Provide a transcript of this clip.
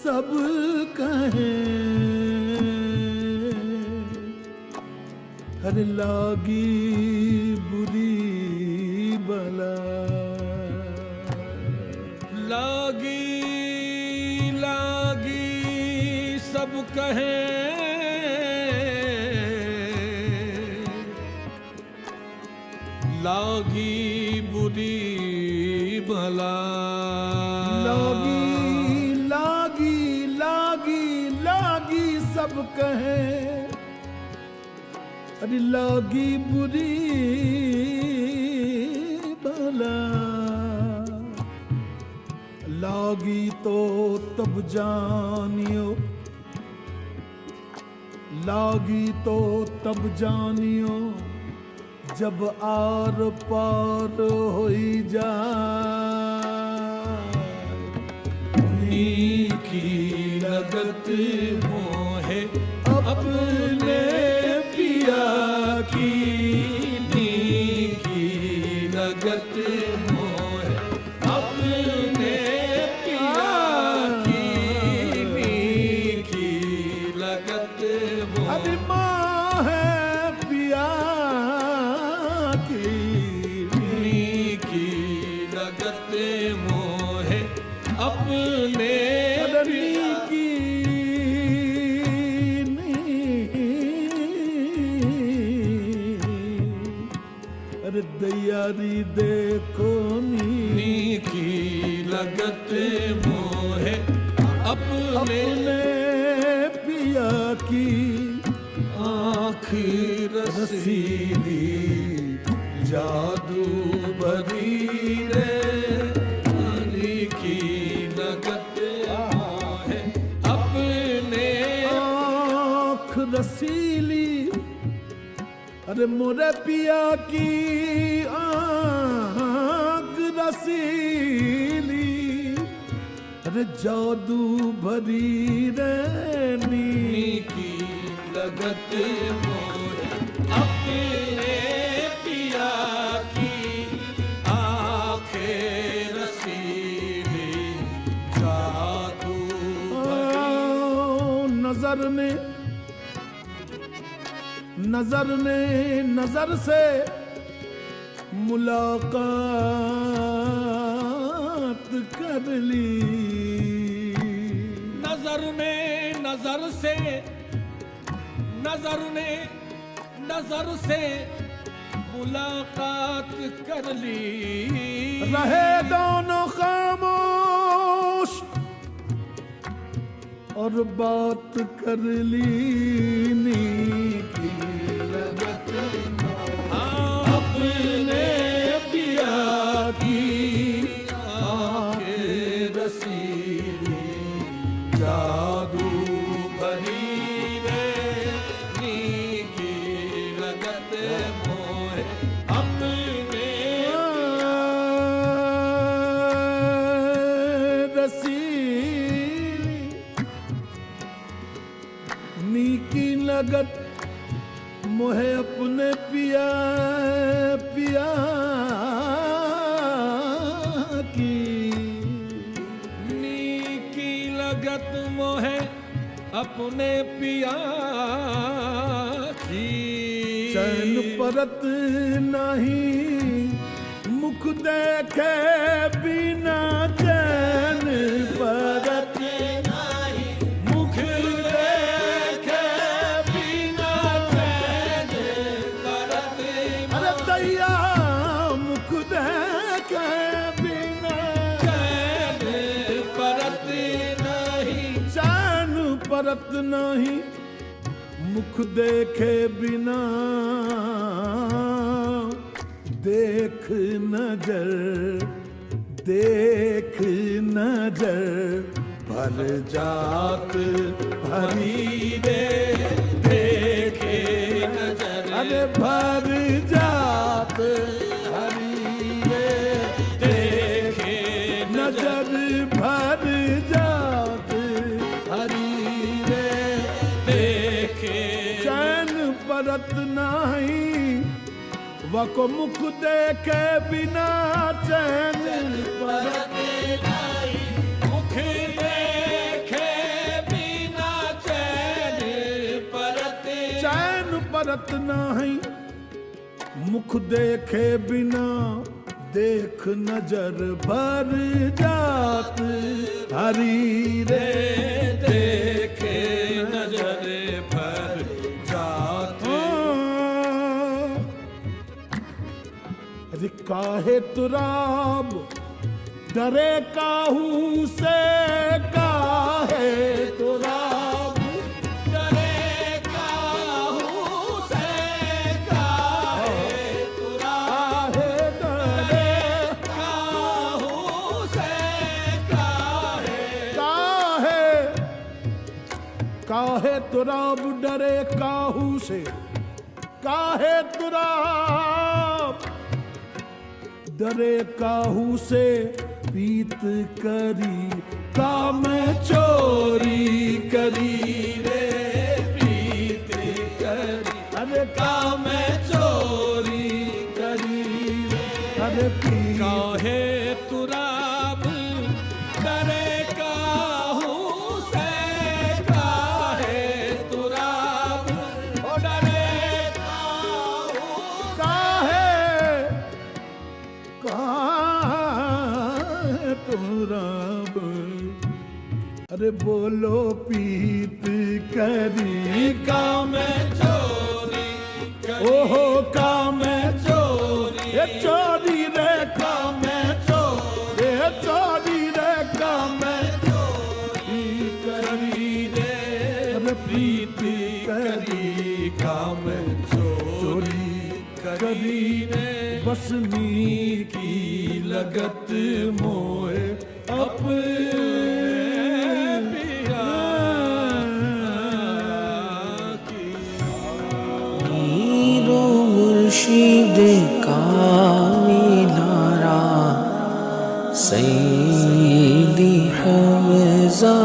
सब कहें हर लागी बुरी बला, लागी लागी सब कहें लागी बुरी भला, लागी लागी लागी लागी सब कहें अरे लागी बुरी भला, लागी तो तब जानियो, लागी तो तब जानियो जब आर पार होई जाए। नीकी लगत मोहे अपने पिया की, नीकी लगत मोहे अपने पिया की, नीकी लगत अरे माँ है पिया की, नीकी लगत मोहे अपने की अरे दयारी देखो नीकी लगत मोहे अपने पिया की, आँख रसीली जादू भरी रे, नीकी लगत मोहे अपने आँख रसीली, अरे मोरे पिया की आँख रसीली, अरे जादू भरी रे नीकी लगत मोहे अपने पिया की, आँखें रसीली जादू नजर ने नजर से मुलाकात कर ली, नजर से मुलाकात कर ली, रहे दोनों खामोश और बात कर ली। नीकी लगत अपने पिया की आँखें रसीली जादू भरी रे, नीकी लगत मोहे अपने रसीली, नीकी लगत मोहे अपने पिया पिया की, नीकी लगत मोहे अपने पिया की, चैन परत नहीं मुख देखे बिना, चैन परत नहीं मुख देखे बिना, चैन परत अरे दैया मुख देखे बिना, चैन परत परत नहीं मुख देखे बिना देख नजर भर जात हरी रे देखे नजर अरे भर जात हरी रे देखे नजर भर जात हरी रे देखे चैन परत नहीं वको मुख देखे बिना चैन परत मुख देखे बिना चैन परत चैन परत नहीं मुख देखे बिना देख नजर भर जात हरी रे देखे नजर भर जात अरे काहे तुराब डरे काहू से काहे तुराब डरे काहू से काहे तुरा काहे डरे काहू से काहे काहे तुराब डरे काहू से काहे तुराब डरे काहू से पीत करी काम चोरी करी रे प्रीत करी अरे काम चोरी करी अरे पीत काहे तुराब डरे काहू से काहे तुराब ओ डरे काहू काहे तुराब अरे बोलो पीत करी काम चोरी करी ओहो काम चोरी ये चोरी रे काम चोरी ये चोरी रे काम चोरी करी रे अरे प्रीति करी काम चोरी करी रे बसनी की लगत मोए पिया की मीरो मुर्शिद का मीनारा सैयदी हमजा